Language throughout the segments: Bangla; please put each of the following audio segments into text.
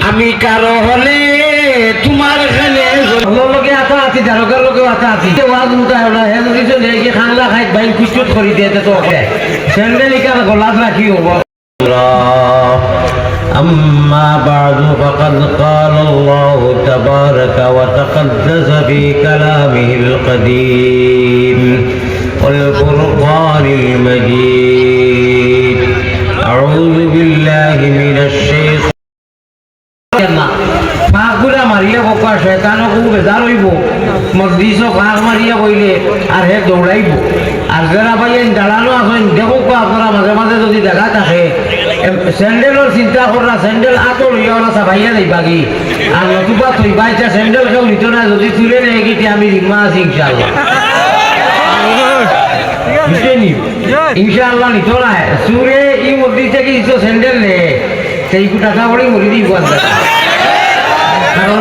আমি কারো হলে তোমার এখানে লগে আতা আছি জারকার লগে আতা আছি ওয়াজ মুতায় না হে যদি চলে কি খানলা খাই বাইন কুচুত করি দিতে তো স্যান্ডেল ইকার গলাত রাখি হবো أما بعد فقد قال الله تبارك وتقدس في كلامه القديم والفرقان المجيد أعوذ بالله من الشيطان পাগুলা মারিয়া বকা শয়তানও খুব বেজার হইব মসজিদও পাগ মারিয়া কইলে আর হে দৌড়াইব আর যারা ভাইয়েন দাঁড়ানো আছেন দেখো আপনারা মাঝে মাঝে যদি দেখা থাকে স্যান্ডেলের চিন্তা করা স্যান্ডেল আতো লইয়া ওরা সাবাইয়া যাইবা কি আর নতুবা থইবা ইচ্ছা স্যান্ডেল কেউ নিত না যদি তুলে নেই গিয়ে আমি রিমা আছি ইনশাআল্লাহ ইনশাআল্লাহ নিত না সুরে ই মসজিদ থেকে ইসো স্যান্ডেল নে সেই টাকা করে মরি দিব কারণ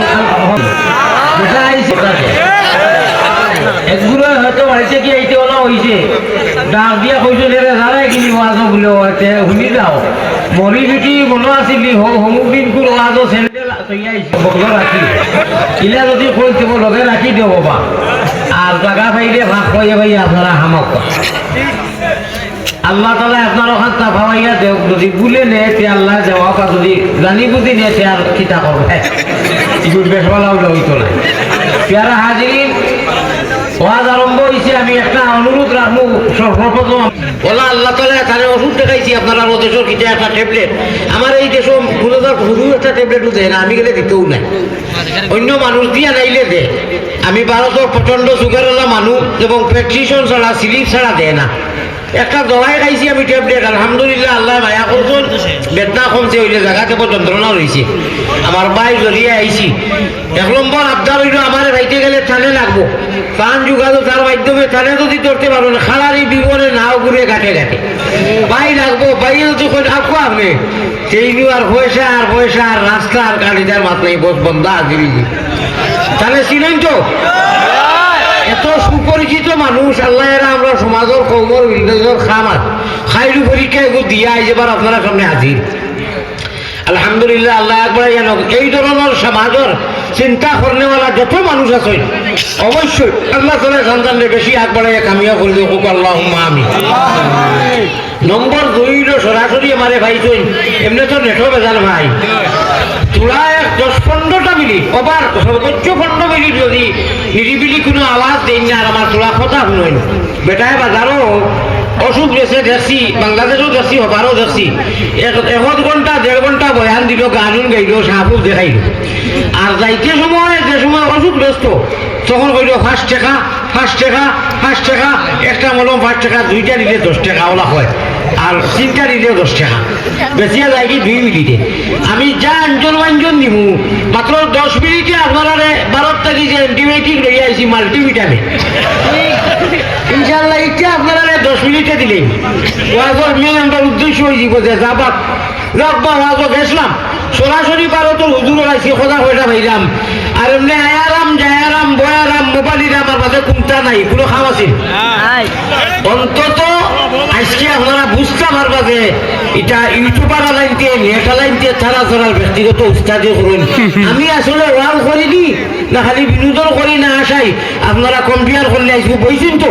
একগুলো হয়তো বাড়িতে কি এইতে ওলা হয়েছে ডাক দিয়া কইছো রে যারাই কিনি ওয়াজ বলে শুনি যাও মরি বিটি মনে আসিলি হমুক দিন কোন ওয়াজ স্যান্ডেল তৈয়াইছে বগল রাখি ইলা যদি কইতে লগে রাখি দেব বাবা আর জায়গা পাইলে ভাগ পাইয়ে ভাই আপনারা হামক আল্লাহ তালা আপনার ওখান তাফাইয়া দেব যদি বুলে নে তে আল্লাহ জবাব যদি জানি বুঝি নে সে আর চিন্তা করবে ইগুর বেশওয়ালাও লইতো না পেয়ারা হাজিরিন ওয়াজ আরম্ভ হয়েছে আমি একটা অনুরোধ রাখবো সর্বপ্রথম ওলা আল্লাহ তালা তাহলে ওষুধ দেখাইছি আপনারা দেশের কিছু একটা ট্যাবলেট আমার এই দেশ হুজুর একটা ট্যাবলেটও দেয় না আমি গেলে দিতেও নাই অন্য মানুষ দিয়া নাইলে দে আমি ভারতের প্রচন্ড সুগারওয়ালা মানুষ এবং প্রেসক্রিপশন ছাড়া স্লিপ ছাড়া দেয় না একটা দওয়াই খাইছি আমি ট্যাবলেট আলহামদুলিল্লাহ আল্লাহ মায়া করছেন বেদনা কমছে হইলে জায়গাতে যন্ত্রণা রয়েছে আমার বাই জড়িয়ে আইছি 1 নম্বর আবদার হইল আমার রাইতে গেলে থানে লাগবো কান যোগাযোগ তার মাধ্যমে থানে যদি ধরতে পারবো না খালারি বিপরে নাও ঘুরে ঘাটে ঘাটে বাই লাগবো বাই যদি আঁকো আপনি সেই আর পয়সা আর রাস্তা আর গাড়িটার মাত নাই বস বন্ধা হাজিরি তাহলে চিনেন তো এত সুপরিচিত মানুষ আল্লাহ এরা আমরা সমাজের কৌমর বিল্ডেজর খামার খাইরু পরীক্ষা এগুলো দিয়া আইবার আপনারা সামনে হাজির আলহামদুলিল্লাহ আল্লাহ একবার জানো এই ধরনের সমাজের চিন্তা করনেওয়ালা যত মানুষ আছে অবশ্যই আল্লাহ তালা সন্তানদের বেশি আগবাড়াইয়া কামিয়া করলে হোক আল্লাহ আমি নম্বর 2 সরাসরি আমারে ভাইছেন এমনি তো নেটও বেজাল ভাই তোরা 10-15টা মিনিট আবার সর্বোচ্চ 15 মিনিট যদি নিরিবিলি কোনো আওয়াজ দেন না আর আমার তোরা কথা শুনেন বেটায় বাজারও ওষুধ বেছে দেখছি বাংলাদেশও দেখছি হবারও দেখছি 1 ঘন্টা 1.5 ঘন্টা বয়ান দিল গানুন গাইল সাহাবুজ দেখাইল আর যাইতে সময় যে সময় ওষুধ ব্যস্ত তখন কইল 5 টাকা একটা মলম 5 টাকা 2টা নিলে 10 টাকা ওলা হয় আর 3টা নিলে 10 টাকা বেশিয়া যায় কি 2 মিনিটে আমি যা অঞ্জন নিব মাত্র 10 মিনিটে আপনারা 12 তারিখ যে অ্যান্টিবায়োটিক লইয়া আইছি মাল্টিভিটামিন ইনশাআল্লাহ এটা আপনারা 10 মিনিটে দিলেন ওয়াজর মেন আমরা উদ্দেশ্য হইব যে যাবাত রব্বা ওয়াজও গেছলাম সরাসরি ভারতের হুজুর আইছি খোদা কয়টা ভাইরাম আর এমনি আয়ারাম জায়ারাম বয়ারাম মোবাইলের আমার মাঝে কোনটা নাই কোনো খাম আছে অন্তত আজকে আপনারা বুঝতে পারবা যে এটা ইউটিউবার লাইনতে নেটা লাইনতে তারা ধরার ব্যক্তিগত উস্তাদে করুন আমি আসলে ওয়াল করিনি না খালি বিনোদন করি না আসাই আপনারা কম্পেয়ার করলে আসবো বইছেন তো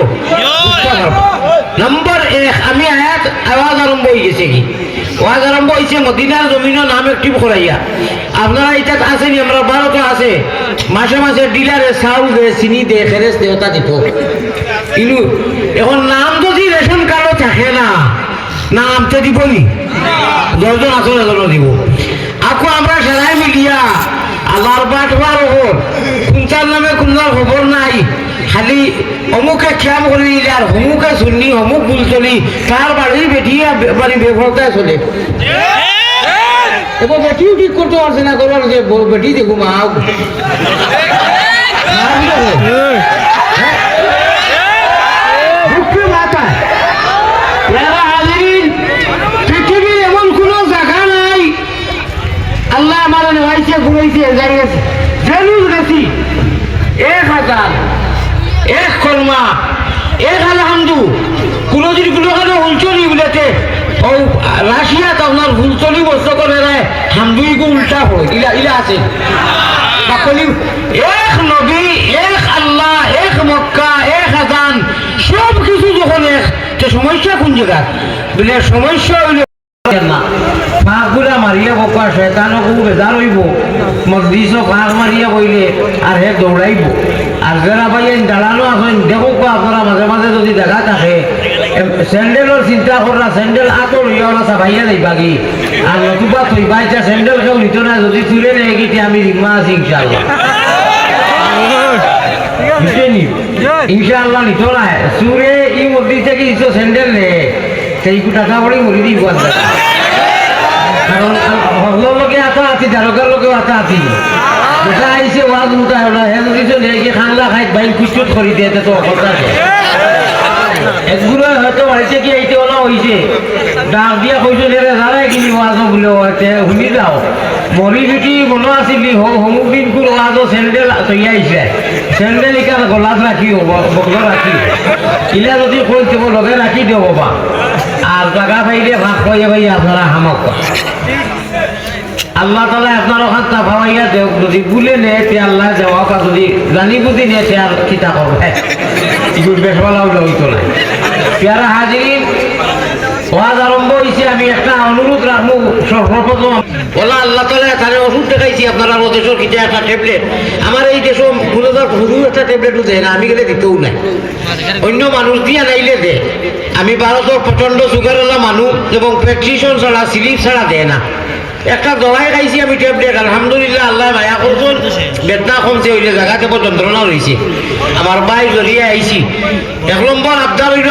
নম্বর 1 আমি আওয়াজ আরম্ভ হয়ে গেছে কি ওয়াজ আরম্ভ হয়েছে মদিনার জমিনের নাম একটিভ করাইয়া আপনারা এটা আসেনি আমরা ভারতে আছে মাসে মাসে ডিলারে চাউল দে চিনি দে খেরেস দে ওটা দিত কিন্তু এখন নাম যদি রেশন কার্ডও থাকে না নাম তো দিবনি 10 জন আসলে দিব আকৌ আমরা সেলাই মিলিয়া আল্লাহর বাটবার ওপর কোনটার নামে কোনটার খবর নাই খালি অমুকে খেয়াল করে নিলে আর অমুকে শুননি অমুক ভুল চলি তার বাড়ির বেটিয়া বাড়ি বেফলতায় চলে এবার বেটিও ঠিক করতে পারছে না করবার যে বেটি দেখো মা পৃথিবীর এমন কোন জায়গা নাই আল্লাহ আমার নেওয়াইছে ঘুরাইছে জায়গাছে জেলুস গেছি 1000 1 কলমা 1 আলহামদু কোন যদি কোনো উল্টো নি বলেছে ও রাশিয়াত আপনার 40 বছর করে হামদুই গো উল্টা হয় ইলা আছে সকলি এক নবী এক আল্লাহ এক মক্কা এক আজান সব কিছু যখন এক তো সমস্যা কোন জায়গা বলে সমস্যা হইলে না ফাঁকগুলা মারিয়া বকা শয়তানও খুব বেজার হইব মসজিদও ফাঁক মারিয়া বইলে আর হে দৌড়াইব আর যারা ভাই দাঁড়ানো আছেন দেখো আপনারা মাঝে মাঝে যদি দেখা থাকে স্যান্ডেলের চিন্তা করা স্যান্ডেল আতর হইয়া ওরা চাবাইয়া যাইবা কি আর নতুবা থইবা ইচ্ছা স্যান্ডেল কেউ নিত না যদি তুলে নেয় কি আমি রিমা আছি ইনশাআল্লাহ ইনশাআল্লাহ নিত না সুরে ই মসজিদ থেকে ইসো স্যান্ডেল নে সেই টাকা পড়ে মরি দিব কারণ হকলোর লোকে আতা আছি দারোগার লোকেও আতা আছি যেটা আইসে ওয়াজ মুটা হলো হে যদি চলে গিয়ে খাংলা খাই বাইল কুচুট করি দিয়ে তো কথা একগুলো হয়তো বাড়িতে কি এইতে ওলা হয়েছে ডাক দিয়া কইছো রে যারা কিনি ওয়াজ বলে শুনি যাও মরি বেটি মনে আসিলি হমুক দিন কোন ওয়াজ স্যান্ডেল তৈরি আইছে স্যান্ডেল ইকার গলাত রাখি বগল রাখি ইলা যদি কই দিব লগে রাখি দিও বাবা আর জায়গা পাইলে ভাগ হয়ে ভাই আপনারা হামক আল্লাহ তালা আপনার ওখানটা ভাবাইয়া দেও যদি ভুলে নে তে আল্লাহ যাওয়া পা যদি জানি বুঝি নে তে আর কিতা করবে ইগুর বেশওয়ালাও লইতো না পেয়ারা হাজিরিন ওয়াজ আরম্ভ হয়েছে আমি একটা অনুরোধ রাখবো সর্বপ্রথম ওলা আল্লাহ তালা তাহলে ওষুধ দেখাইছি আপনারা দেশের কিছু একটা ট্যাবলেট আমার এই দেশ হুরু একটা ট্যাবলেটও দেয় না আমি গেলে দিতেও নাই অন্য মানুষ দিয়া নাইলে দে আমি ভারতের প্রচন্ড সুগারওয়ালা মানুষ এবং প্রেসক্রিপশন ছাড়া স্লিপ ছাড়া দেয় না একটা দবাই খাইছি আমি ট্যাবলেট আলহামদুলিল্লাহ আল্লাহ মায়া করছেন বেদনা কমছে হইলে জায়গাতে যন্ত্রণা রয়েছে আমার বাই জড়িয়ে আইছি 1 নম্বর আবদার হইল